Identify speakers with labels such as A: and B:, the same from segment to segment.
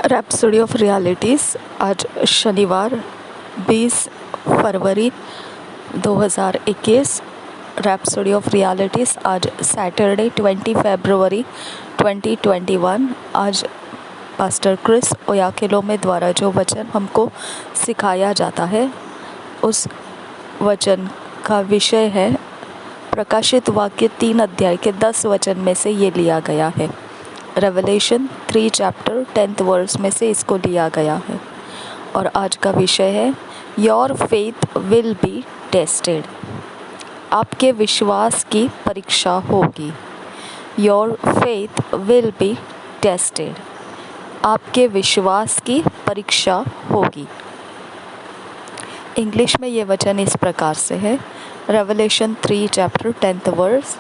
A: Rhapsody of realities आज शनिवार 20 फरवरी 2021। Rhapsody of realities आज सैटरडे 20 फरवरी 2021। आज पास्टर क्रिस ओयाखेलोमे द्वारा जो वचन हमको सिखाया जाता है उस वचन का विषय है प्रकाशित वाक्य 3 अध्याय के 10 वचन में से ये लिया गया है। रेवलेशन 3 चैप्टर 10th वर्स में से इसको लिया गया है और आज का विषय है your faith will be tested. आपके विश्वास की परीक्षा होगी। Your faith will be tested. आपके विश्वास की परीक्षा होगी। इंग्लिश में ये वचन इस प्रकार से है। Revelation 3 chapter 10th verse.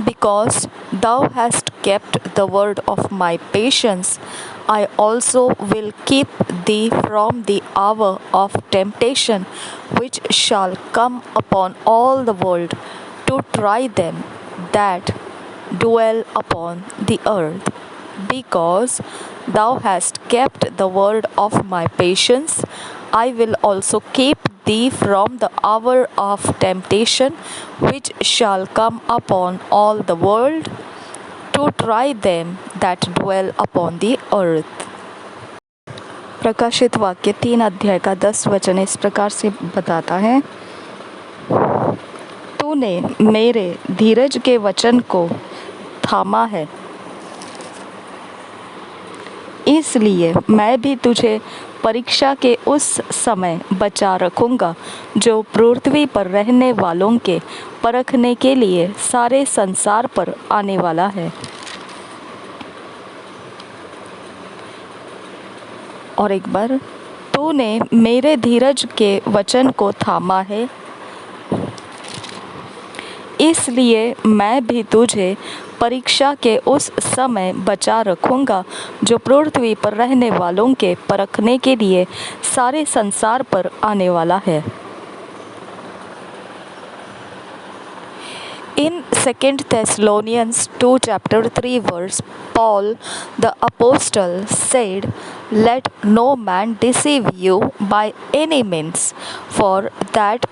A: Because thou hast kept the word of my patience, I also will keep thee from the hour of temptation, which shall come upon all the world to try them that dwell upon the earth. Because thou hast kept the word of my patience, I will also keep thee from the hour of temptation, which shall come upon all the world to try them that dwell upon the earth. प्रकाशित वाक्य 3 अध्याय का 10 वचन इस प्रकार से बताता है, तूने मेरे धीरज के वचन को थामा है, इसलिए मैं भी तुझे परीक्षा के उस समय बचा रखूँगा जो पृथ्वी पर रहने वालों के परखने के लिए सारे संसार पर आने वाला है। और एक बार, तूने मेरे धीरज के वचन को थामा है, इसलिए मैं भी तुझे परीक्षा के उस समय बचा रखूँगा जो पृथ्वी पर रहने वालों के परखने के लिए सारे संसार पर आने वाला है। In 2 Thessalonians 2 chapter 3 verse, Paul the apostle said, Let no man deceive you by any means, for that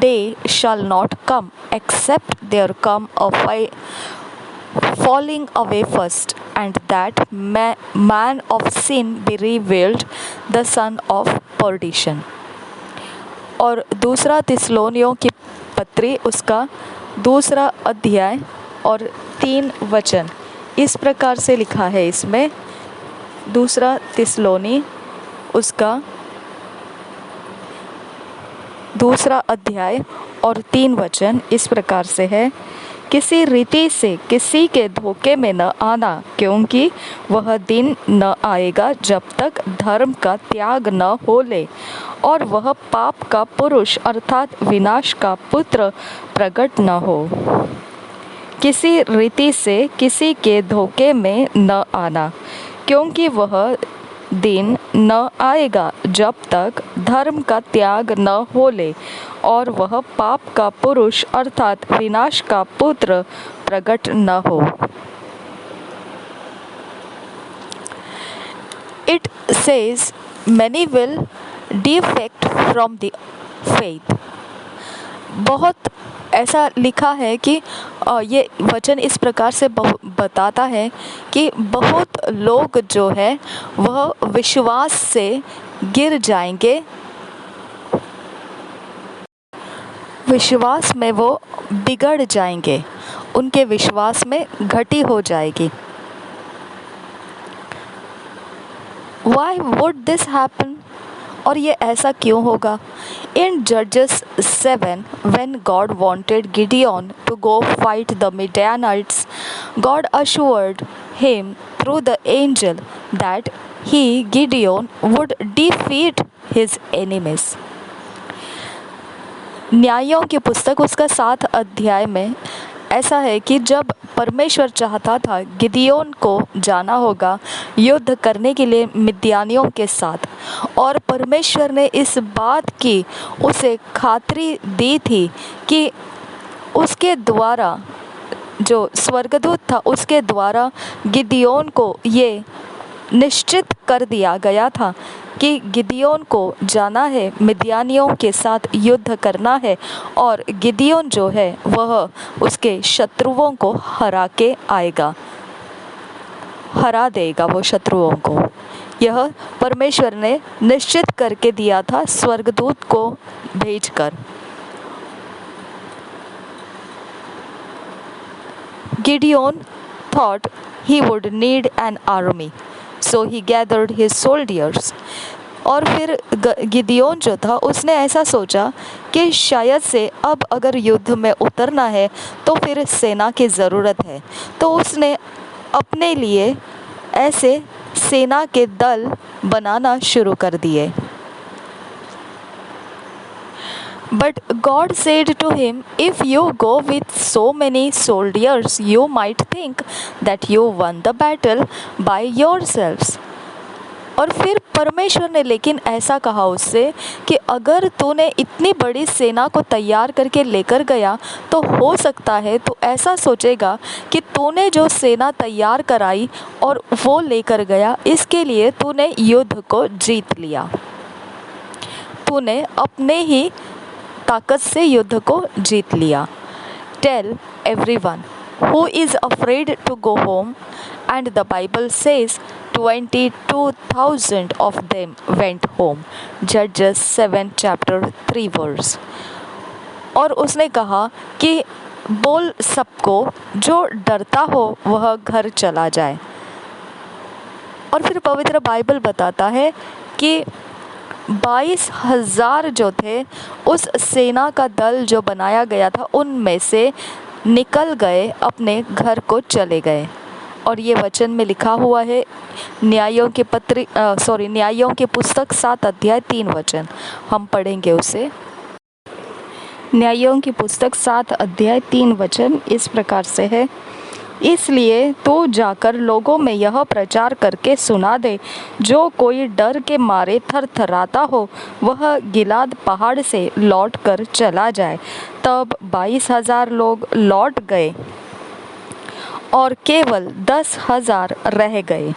A: day shall not come, except there come a falling away first, and that man of sin be revealed, the son of perdition. और दूसरा थिस्सलुनीयों की पत्री उसका 2 अध्याय और 3 वचन इस प्रकार से लिखा है। इसमें 2 थिस्सलुनी उसका 2 अध्याय और 3 वचन इस प्रकार से है, किसी रीति से किसी के धोखे में न आना, क्योंकि वह दिन न आएगा जब तक धर्म का त्याग न हो ले और वह पाप का पुरुष अर्थात विनाश का पुत्र प्रकट न हो। किसी रीति से किसी के धोखे में न आना, क्योंकि वह दिन न आएगा जब तक धर्म का त्याग न हो ले और वह पाप का पुरुष अर्थात विनाश का पुत्र प्रकट न हो। It says many will defect from the faith. बहुत ऐसा लिखा है कि ये वचन इस प्रकार से बताता है कि बहुत लोग जो है वह विश्वास से गिर जाएंगे, विश्वास में वो बिगड़ जाएंगे, उनके विश्वास में घटी हो जाएगी। Why would this happen? और ये ऐसा क्यों होगा? In Judges 7, when God wanted Gideon to go fight the Midianites, God assured him through the angel that he, Gideon, would defeat his enemies. न्यायों की पुस्तक उसका 7 अध्याय में ऐसा है कि जब परमेश्वर चाहता था गिदियोन को जाना होगा युद्ध करने के लिए मिद्यानियों के साथ, और परमेश्वर ने इस बात की उसे खातरी दी थी कि उसके द्वारा जो स्वर्गदूत था उसके द्वारा गिदियोन को ये निश्चित कर दिया गया था कि गिदियोन को जाना है, मिद्यानियों के साथ युद्ध करना है और गिदियोन जो है वह उसके शत्रुओं को हरा देगा वो शत्रुओं को। यह परमेश्वर ने निश्चित करके दिया था स्वर्गदूत को भेजकर। Gideon thought he would need an army, so he gathered his soldiers. और फिर गिदियोन जो था उसने ऐसा सोचा कि शायद से अब अगर युद्ध में उतरना है तो फिर सेना की ज़रूरत है, तो उसने अपने लिए ऐसे सेना के दल बनाना शुरू कर दिए। But God said to him, if you go with so many soldiers, you might think that you won the battle by yourselves. और फिर परमेश्वर ने लेकिन ऐसा कहा उससे कि अगर तूने इतनी बड़ी सेना को तैयार करके लेकर गया तो हो सकता है तू ऐसा सोचेगा कि तूने जो सेना तैयार कराई और वो लेकर गया, इसके लिए तूने युद्ध को जीत लिया, तूने अपने ही ताकत से युद्ध को जीत लिया। Tell everyone who is afraid to go home, and the Bible says 22,000 of them went home. Judges 7 chapter 3 verse. और उसने कहा कि बोल सबको जो डरता हो वह घर चला जाए। और फिर पवित्र बाइबल बताता है कि 22,000 जो थे उस सेना का दल जो बनाया गया था उनमें से निकल गए, अपने घर को चले गए। और ये वचन में लिखा हुआ है न्यायों की पुस्तक 7 अध्याय 3 वचन। हम पढ़ेंगे उसे। न्यायों की पुस्तक 7 अध्याय 3 वचन इस प्रकार से है, इसलिए तू जाकर लोगों में यह प्रचार करके सुना दे, जो कोई डर के मारे थरथराता हो वह गिलाद पहाड़ से लौट कर चला जाए। तब 22,000 लोग लौट गए और केवल 10,000 रह गए।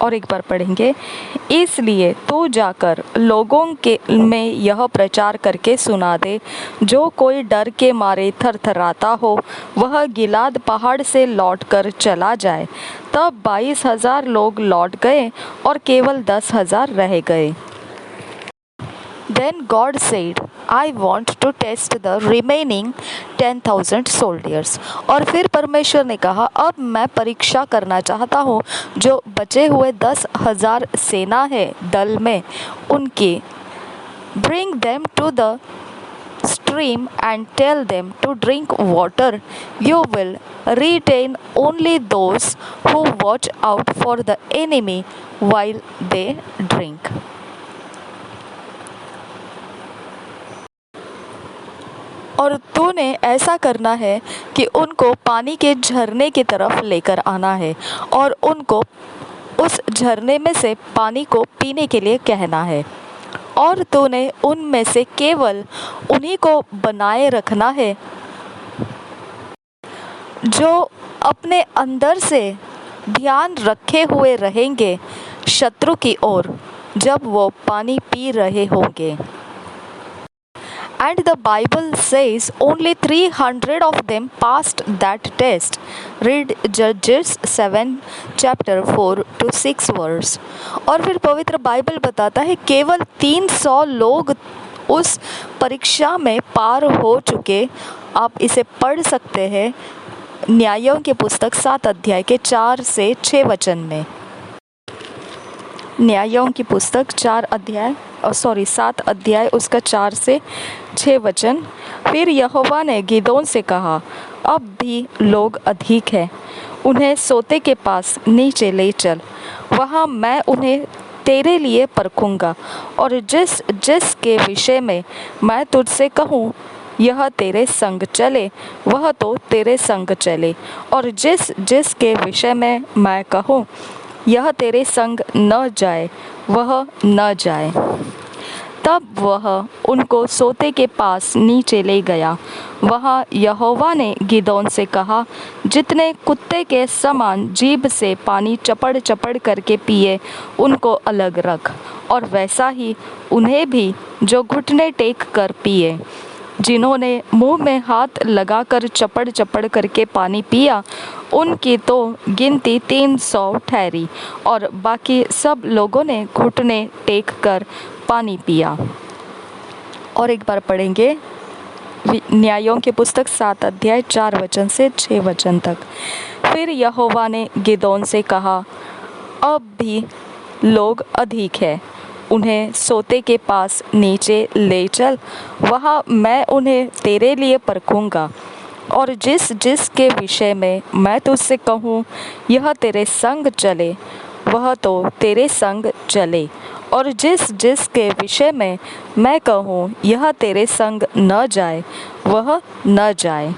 A: और एक बार पढ़ेंगे, इसलिए तू जाकर लोगों में यह प्रचार करके सुना दे, जो कोई डर के मारे थरथराता हो वह गिलाद पहाड़ से लौटकर चला जाए। तब 22,000 लोग लौट गए और केवल 10,000 रह गए। Then God said, I want to test the remaining 10,000 soldiers. और फिर परमेश्वर ने कहा, अब मैं परीक्षा करना चाहता हूँ जो बचे हुए 10,000 सेना है दल में उनकी। Bring them to the stream and tell them to drink water. You will retain only those who watch out for the enemy while they drink. और तूने ऐसा करना है कि उनको पानी के झरने की तरफ लेकर आना है और उनको उस झरने में से पानी को पीने के लिए कहना है। और तूने उनमें से केवल उन्हीं को बनाए रखना है जो अपने अंदर से ध्यान रखे हुए रहेंगे शत्रु की ओर जब वो पानी पी रहे होंगे। And the Bible says only 300 of them passed that test. Read Judges 7 chapter 4 to 6 verse. और फिर पवित्र बाइबल बताता है केवल 300 लोग उस परीक्षा में पार हो चुके। आप इसे पढ़ सकते हैं न्यायों की पुस्तक 7 अध्याय के 4 से 6 वचन में। न्यायों की पुस्तक 7 अध्याय उसका 4 से 6 वचन। फिर यहोवा ने गिदोन से कहा, अब भी लोग अधिक हैं, उन्हें सोते के पास नीचे ले चल, वहाँ मैं उन्हें तेरे लिए परखूँगा, और जिस जिस के विषय में मैं तुझसे कहूँ यह तेरे संग चले वह तो तेरे संग चले, और जिस जिस के विषय में मैं कहूँ यह तेरे संग न जाए वह न जाए। तब वह उनको सोते के पास नीचे ले गया। वहाँ यहोवा ने गिदोन से कहा, जितने कुत्ते के समान जीभ से पानी चपड़ चपड़ करके पिए उनको अलग रख, और वैसा ही उन्हें भी जो घुटने टेक कर पिए। जिन्होंने मुंह में हाथ लगाकर चपड़ चपड़ करके पानी पिया उनकी तो गिनती 300 ठहरी, और बाकी सब लोगों ने घुटने टेक कर पानी पिया। और एक बार पढ़ेंगे न्यायों की पुस्तक 7 अध्याय 4 वचन से 6 वचन तक। फिर यहोवा ने गिदोन से कहा, अब भी लोग अधिक है, उन्हें सोते के पास नीचे ले चल, वहाँ मैं उन्हें तेरे लिए परखूंगा, और जिस जिस के विषय में मैं तुझसे कहूँ यह तेरे संग चले वह तो तेरे संग चले, और जिस जिस के विषय में मैं कहूँ यह तेरे संग न जाए वह न जाए।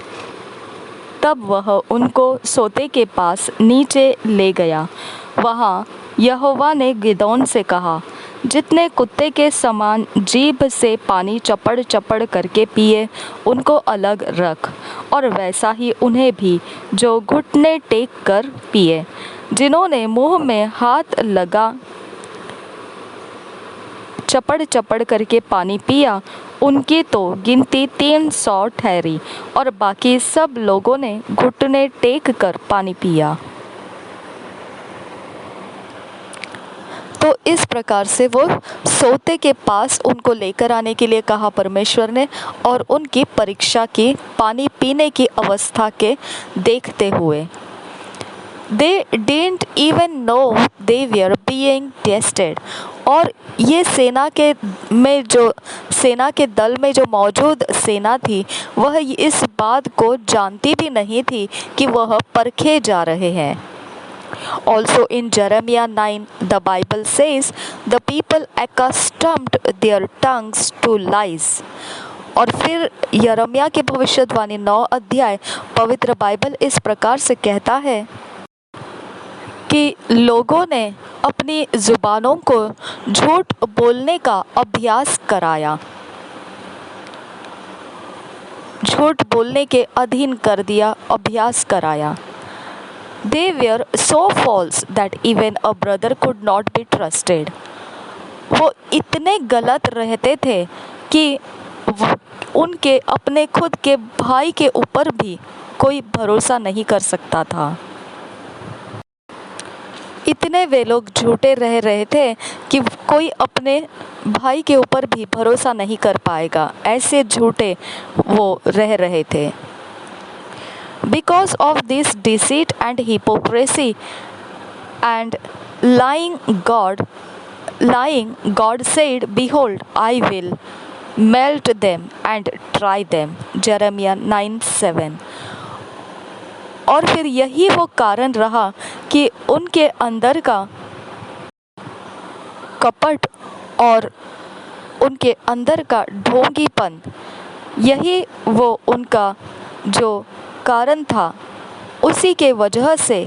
A: तब वह उनको सोते के पास नीचे ले गया। वहाँ यहोवा ने गिदोन से कहा, जितने कुत्ते के समान जीभ से पानी चपड़ चपड़ करके पिए उनको अलग रख, और वैसा ही उन्हें भी जो घुटने टेक कर पिए। जिन्होंने मुंह में हाथ लगा चपड़ चपड़ करके पानी पिया उनकी तो गिनती 300 ठहरी, और बाकी सब लोगों ने घुटने टेक कर पानी पिया। तो इस प्रकार से वो सोते के पास उनको लेकर आने के लिए कहा परमेश्वर ने, और उनकी परीक्षा की पानी पीने की अवस्था के देखते हुए। They didn't even know they were being tested। और ये सेना के दल में जो मौजूद सेना थी वह इस बात को जानती भी नहीं थी कि वह परखे जा रहे हैं। Also in Jeremiah 9, the Bible says, the people accustomed their tongues to lies। और फिर यिर्मयाह की भविष्यवाणी 9 अध्याय पवित्र बाइबल इस प्रकार से कहता है कि लोगों ने अपनी जुबानों को झूठ बोलने का अभ्यास कराया, झूठ बोलने के अधीन कर दिया, अभ्यास कराया। They were so false that even a brother could not be trusted। वो इतने गलत रहते थे कि उनके अपने खुद के भाई के ऊपर भी कोई भरोसा नहीं कर सकता था। इतने वे लोग झूठे रह रहे थे कि कोई अपने भाई के ऊपर भी भरोसा नहीं कर पाएगा, ऐसे झूठे वो रह रहे थे। Because of this deceit and hypocrisy and lying, God said, behold, I will melt them and try them। Jeremiah 9:7। और फिर यही वो कारण रहा कि उनके अंदर का कपट और उनके अंदर का ढोंगीपन, यही वो उनका जो कारण था, उसी के वजह से,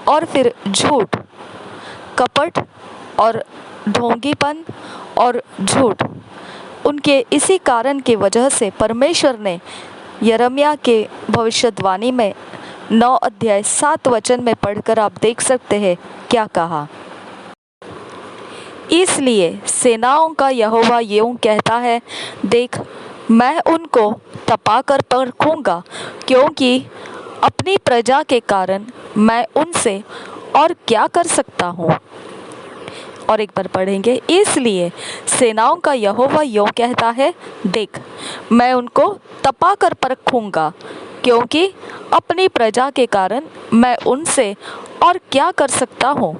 A: और फिर झूठ, कपट और ढोंगीपन और झूठ, उनके इसी कारण की वजह से परमेश्वर ने यिर्मयाह के भविष्यवाणी में 9 अध्याय 7 वचन में पढ़कर आप देख सकते हैं क्या कहा। इसलिए सेनाओं का यहोवा यूं कहता है, देख मैं उनको तपा कर परखूंगा, क्योंकि अपनी प्रजा के कारण मैं उनसे और क्या कर सकता हूँ। और एक बार पढ़ेंगे, इसलिए सेनाओं का यहोवा यूं कहता है, देख मैं उनको तपा कर परखूंगा, क्योंकि अपनी प्रजा के कारण मैं उनसे और क्या कर सकता हूँ।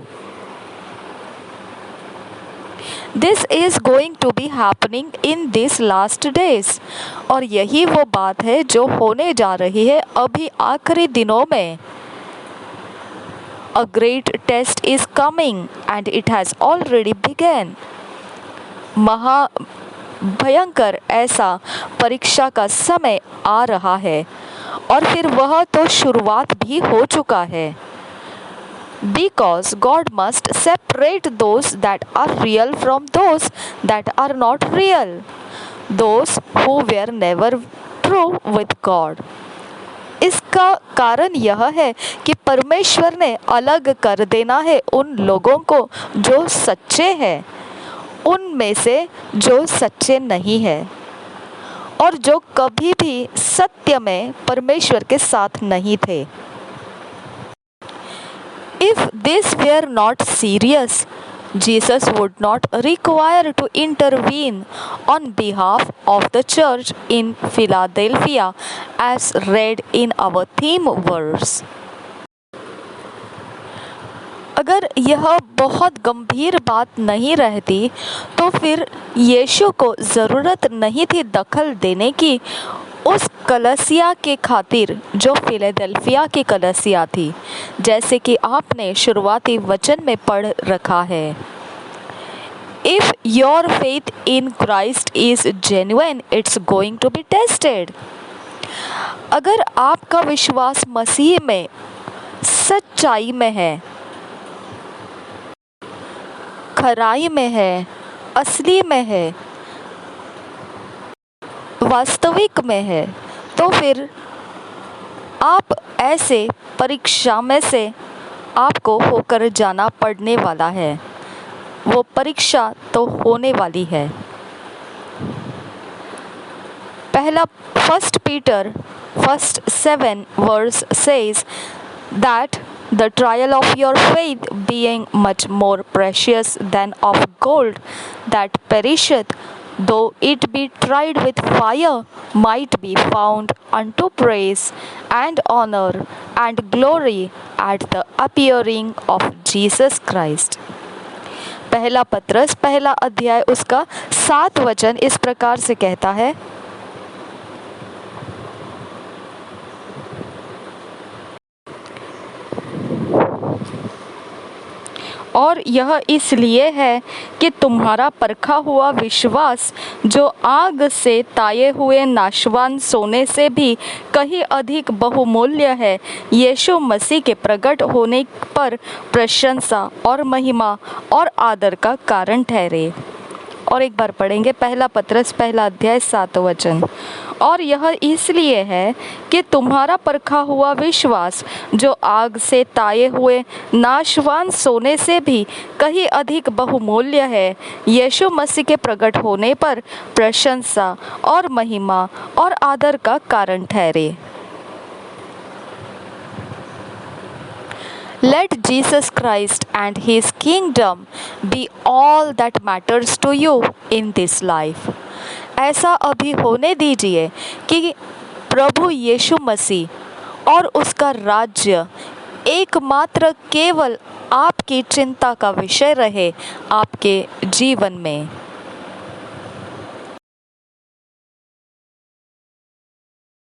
A: This is going to be happening in these last days। और यही वो बात है जो होने जा रही है अभी आखिरी दिनों में। A great test is coming and it has already begun। महा भयंकर ऐसा परीक्षा का समय आ रहा है और फिर वह तो शुरुआत भी हो चुका है। because God must separate those that are real from those that are not real, those who were never true with God. इसका कारण यह है कि परमेश्वर ने अलग कर देना है उन लोगों को जो सच्चे हैं उनमें से जो सच्चे नहीं हैं और जो कभी भी सत्य में परमेश्वर के साथ नहीं थे। If this were not serious, Jesus would not require to intervene on behalf of the church in Philadelphia as read in our theme verse. अगर यह बहुत गंभीर बात नहीं रहती तो फिर यीशु को ज़रूरत नहीं थी दखल देने की उस कलीसिया के खातिर जो फिलाडेल्फिया की कलीसिया थी, जैसे कि आपने शुरुआती वचन में पढ़ रखा है। If your faith in Christ is genuine, it's going to be tested. अगर आपका विश्वास मसीह में सच्चाई में है, खराई में है, असली में है, वास्तविक में है, तो फिर आप ऐसे परीक्षा में से आपको होकर जाना पड़ने वाला है। वो परीक्षा तो होने वाली है। पहला 1 Peter 1:7 verse says that the trial of your faith being much more precious than of gold that perisheth, though it be tried with fire, might be found unto praise and honor and glory at the appearing of Jesus Christ. पहला पत्रस पहला अध्याय उसका 7 वचन इस प्रकार से कहता है, और यह इसलिए है कि तुम्हारा परखा हुआ विश्वास जो आग से ताये हुए नाशवान सोने से भी कहीं अधिक बहुमूल्य है, यीशु मसीह के प्रकट होने पर प्रशंसा और महिमा और आदर का कारण ठहरे। और एक बार पढ़ेंगे पहला पत्रस पहला अध्याय 7 वचन। और यह इसलिए है कि तुम्हारा परखा हुआ विश्वास जो आग से ताये हुए नाशवान सोने से भी कहीं अधिक बहुमूल्य है, यीशु मसीह के प्रकट होने पर प्रशंसा और महिमा और आदर का कारण ठहरे। Let Jesus Christ and His kingdom be all that matters to you in this life. ऐसा अभी होने दीजिए कि प्रभु यीशु मसीह और उसका राज्य एकमात्र केवल आपकी चिंता का विषय रहे आपके जीवन में।